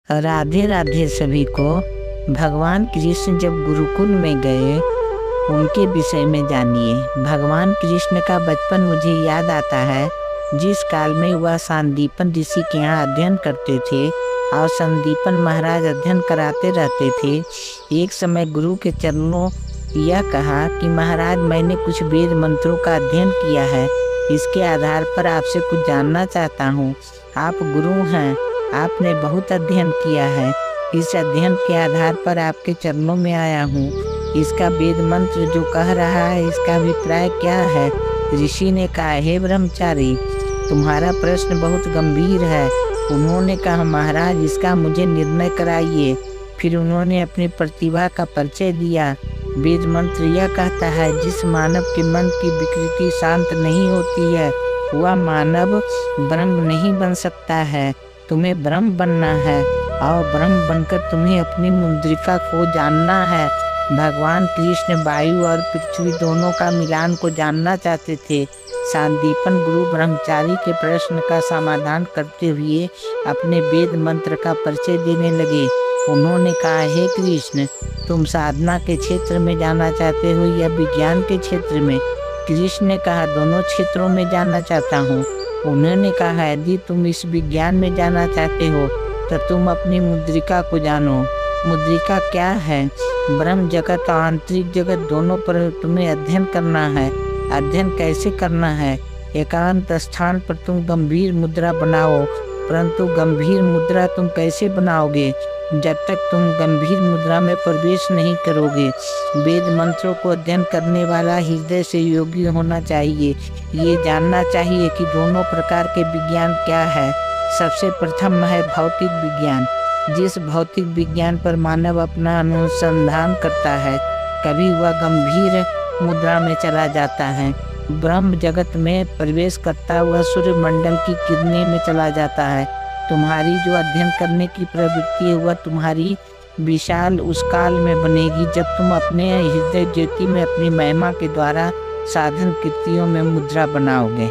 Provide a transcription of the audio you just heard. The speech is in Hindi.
राधे राधे सभी को। भगवान कृष्ण जब गुरुकुल में गए उनके विषय में जानिए। भगवान कृष्ण का बचपन मुझे याद आता है, जिस काल में वह संदीपन ऋषि के यहाँ अध्ययन करते थे और संदीपन महाराज अध्ययन कराते रहते थे। एक समय गुरु के चरणों यह कहा कि महाराज, मैंने कुछ वेद मंत्रों का अध्ययन किया है, इसके आधार पर आपसे कुछ जानना चाहता हूँ। आप गुरु हैं, आपने बहुत अध्ययन किया है, इस अध्ययन के आधार पर आपके चरणों में आया हूँ। इसका वेद मंत्र जो कह रहा है, इसका अभिप्राय क्या है? ऋषि ने कहा, हे ब्रह्मचारी, तुम्हारा प्रश्न बहुत गंभीर है। उन्होंने कहा, महाराज, इसका मुझे निर्णय कराइए। फिर उन्होंने अपनी प्रतिभा का परिचय दिया। वेद मंत्र यह कहता है, जिस मानव के मन की विकृति शांत नहीं होती है वह मानव ब्रह्म नहीं बन सकता है। तुम्हें ब्रह्म बनना है और ब्रह्म बनकर तुम्हें अपनी मुद्रिका को जानना है। भगवान कृष्ण वायु और पृथ्वी दोनों का मिलान को जानना चाहते थे। संदीपन गुरु ब्रह्मचारी के प्रश्न का समाधान करते हुए अपने वेद मंत्र का परिचय देने लगे। उन्होंने कहा, हे कृष्ण, तुम साधना के क्षेत्र में जाना चाहते हो या विज्ञान के क्षेत्र में? कृष्ण ने कहा, दोनों क्षेत्रों में जाना चाहता हूँ। उन्होंने कहा, यदि तुम इस विज्ञान में जाना चाहते हो तो तुम अपनी मुद्रिका को जानो। मुद्रिका क्या है? ब्रह्म जगत और आंतरिक जगत दोनों पर तुम्हें अध्ययन करना है। अध्ययन कैसे करना है? एकांत स्थान पर तुम गंभीर मुद्रा बनाओ, परंतु गंभीर मुद्रा तुम कैसे बनाओगे जब तक तुम गंभीर मुद्रा में प्रवेश नहीं करोगे? वेद मंत्रों को अध्ययन करने वाला हृदय से योगी होना चाहिए। ये जानना चाहिए कि दोनों प्रकार के विज्ञान क्या है। सबसे प्रथम है भौतिक विज्ञान। जिस भौतिक विज्ञान पर मानव अपना अनुसंधान करता है, कभी वह गंभीर मुद्रा में चला जाता है, ब्रह्म जगत में प्रवेश करता हुआ सूर्यमंडल की किरणें में चला जाता है। तुम्हारी जो अध्ययन करने की प्रवृत्ति है वह तुम्हारी विशाल उस काल में बनेगी जब तुम अपने हृदय ज्योति में अपनी महिमा के द्वारा साधन कृतियों में मुद्रा बनाओगे।